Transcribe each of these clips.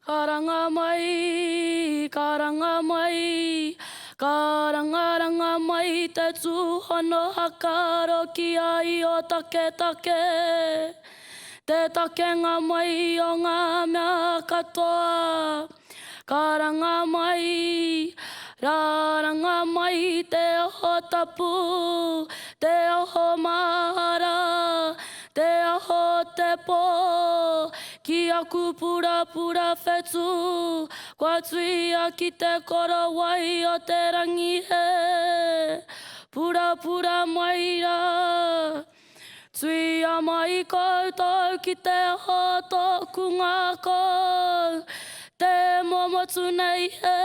Karanga mai, karanga mai, karangaranga mai te tūhono hakaro ki ai o take take. Te takenga mai o ngā mea katoa. Karanga mai, rāranga mai te oho tapu, te oho mahara, te aho te pō, ki aku pura pura whetu, kua tuia ki te koro wai o te rangi he, pura pura mai rā. Tuia mai koutou ki te aho tōku ngāko, te momotu nei he,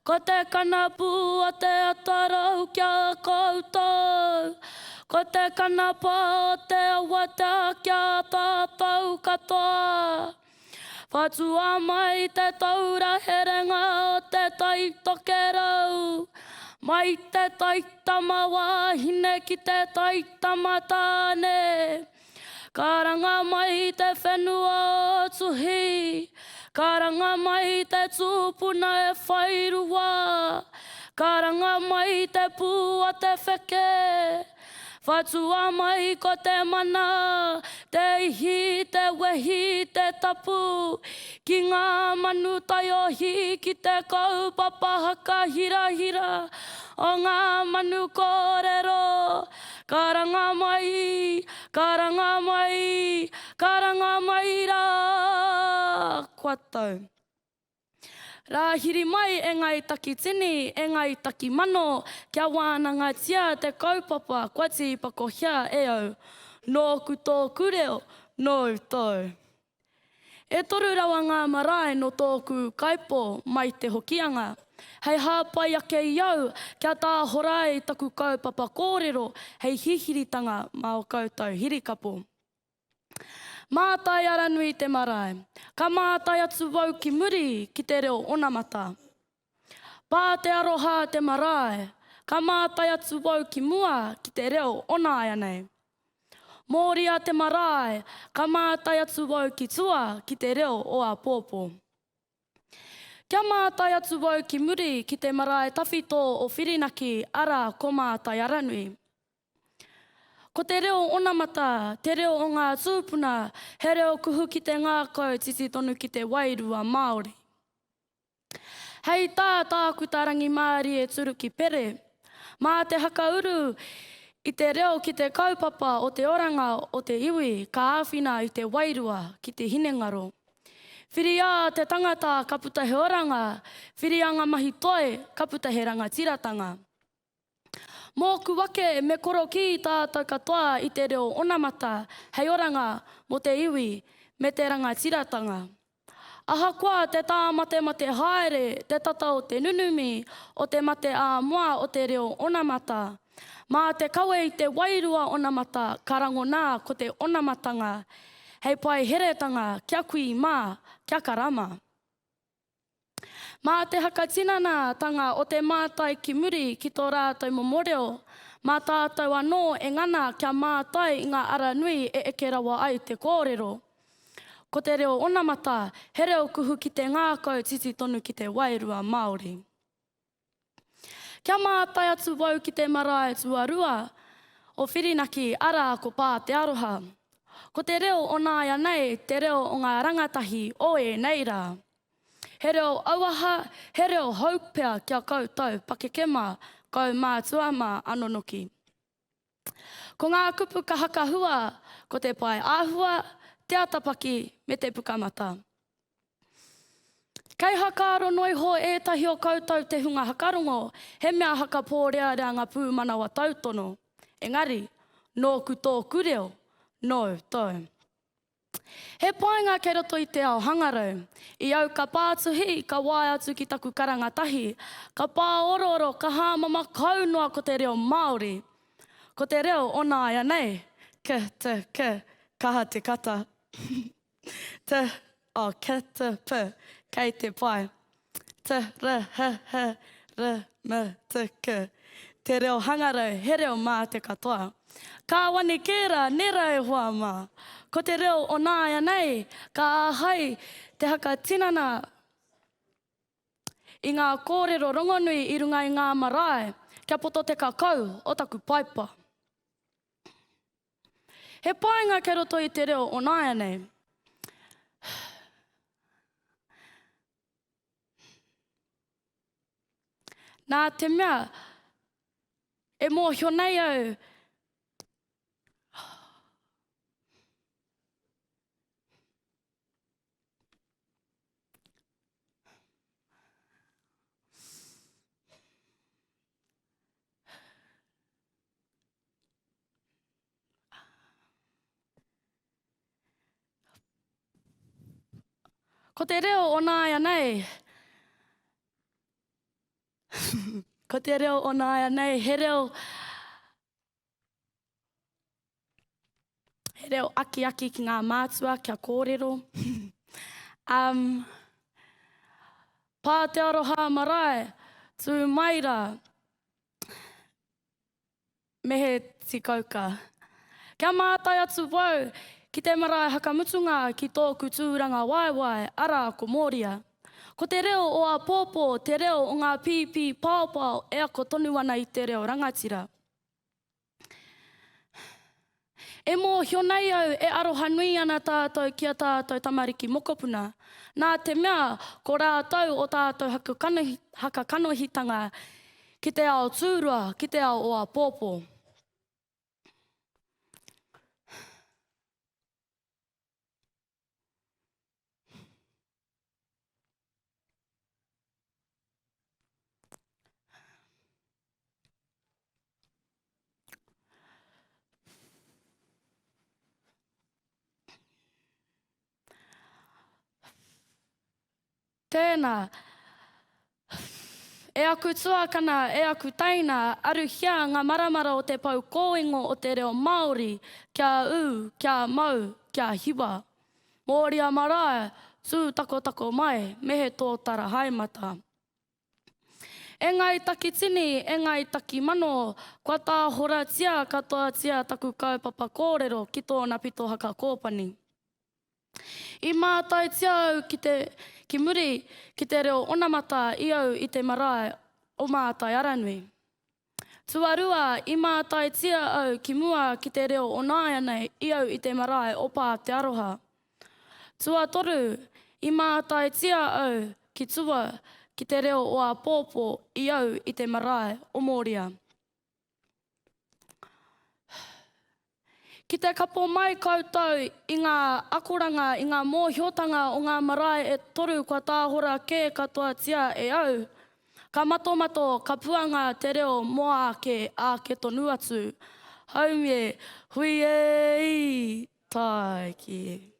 ko te kanapu o te atarau kia koutou, ko te kanapa o te awata kia tātou katoa. Whatua mai te taura herenga o te tai tokerau, mai te tai tamawa hine ki te tai tamatane. Karanga mai te whenua o tuhi, karanga mai te tūpuna e whairua, karanga mai te pū o te wheke. Whatua mai ko te mana, te ihi, te wehi, te tapu, ki ngā manu tai ohi ki te kaupapa haka hira hira, o ngā manu kōrero. Karanga mai, karanga mai, karanga mai rā, kua tau. Rā hiri mai e ngai taki tini, e ngai taki mano, kia wānanga tia te kaupapa, kua ti pakohia e au, nō ku tōku reo, nō tau. E toru rawa ngā marae no tōku kaipo mai te hokianga. Hei hāpai ake i au, kia tā horai taku kaupapa kōrero, hei hihiritanga mā o koutou hirikapo. Mātai ara nui te marae, ka mātai atu wau ki muri ki te reo onamata. Pā te aroha te marae, ka mātai atu wau ki mua ki te reo onaia nei. Mōria te marae, ka mātai atu wau ki tua ki te reo o a pōpō. Kia mātai atu wau ki muri ki te marae tawhito o Whirinaki ara ko mātai ara nui. Ko te reo onamata, te reo o ngā tūpuna, he reo kuhu ki te ngākau titi tonu ki te wairua Māori. Hei tā tāku tarangi Māori e turu ki pere, mā te hakauru i te reo ki te kaupapa o te oranga o te iwi, ka āwhina i te wairua ki te hinengaro. Whiria te tangata ka puta he oranga, whirianga mahi toe ka puta he rangatiratanga. Mōku wake me koro ki tātou katoa i te reo onamata, hei oranga mo te iwi me te rangatiratanga. Ahakoa te tā mate haere, te tata o te nunumi, o te mate a moa o te reo onamata. Mā te kawe i te wairua onamata, karango nā ko te onamatanga, hei pai heretanga, kia kui mā, kia karama. Mā te hakatinana tanga o te mātai ki muri ki tō rātou momoreo, mā tātou anō e ngana kia mātai i ngā ara nui e eke rawa ai te kōrero. Ko te reo onamata, he reo kuhu ki te ngākau titi tonu ki te wairua Māori. Kia mātai atu wau ki te marae tuarua o Whirinaki ara ko pā te aroha. Ko te reo o nāia nei, te reo o ngā rangatahi oe nei rā. He reo auaha, he reo haupea kia koutou pakekema kau mātua mā anonoki. Ko ngā kupu ka hakahua, ko te pai āhua, te atapaki me te pukamata. Kei hakaro noi ho ētahi o koutou te hunga hakarongo, he mea haka pōrearea ngā pūmanawa tautono. Engari, nō ku tōku reo, nō tau. He painga kei roto i te ao hangarau, i au ka pātuhi, ka wai atu ki taku karangatahi, ka pā ororo, ka hāmama kaunoa ko te reo Māori. Ko te reo onaia nei, ke te ke, kaha te kata. Te, ke te pē, kei te pai. Te re, he, re, me, te ke. Te reo hangarau, he reo mā te katoa. Ka wane kera, nera e hoa mā. Ko te reo o nāia nei, ka ahai te haka tinana i ngā kōrero rongonui i runga i ngā marae, kia poto te kakau o taku paipa. He painga ke roto i te reo o nāia nei. Nā te mea, e mōhio nei au, ko te reo o nāia nei, ko te reo o nāia nei, he reo aki ki ngā mātua, kia kōrero. Pā te aroha marae, tū maira, mehe tikauka. Kia mātai atu wau, ki te marae hakamutunga ki tōku tūranga waiwai, ara ko Mōria. Ko te reo o a pōpō, te reo o ngā pīpī pāopao, e ako tonu ana i te reo rangatira. E mōhio nei au, e aroha nui ana tātou ki a tātou tamariki mokopuna. Nā te mea, ko rātou o tātou haka kanohitanga ki te ao tūrua, ki te ao o a pōpō. Tēnā, e aku tuakana, e aku taina, aruhia ngā maramara o te pau kōingo o te reo Māori, kia u, kia mau, kia hiwa. Mōria marae, tū tako mai, mehe tō tara haimata. E ngai taki tini, e ngai taki mano, kua tā hora tia katoa tia taku kaupapa kōrero ki tōna pito haka kōpani. I mātai tia au ki muri, ki te reo onamata i au i te marae o mātai aranui. Tuarua, i mātai tia au ki mua ki te reo o nāia nei i au i te marae o pā te aroha. Tuatoru, i mātai tia au ki tua ki te reo o a pōpō i au i te marae o Mōria. Ki te kapo mai koutou i ngā akoranga, i ngā mōhiotanga o ngā marae e toru kua tāhora kē katoa tia e au, ka mato, ka puanga te reo moa ake tonu atu. Haumie, hui e i, taiki.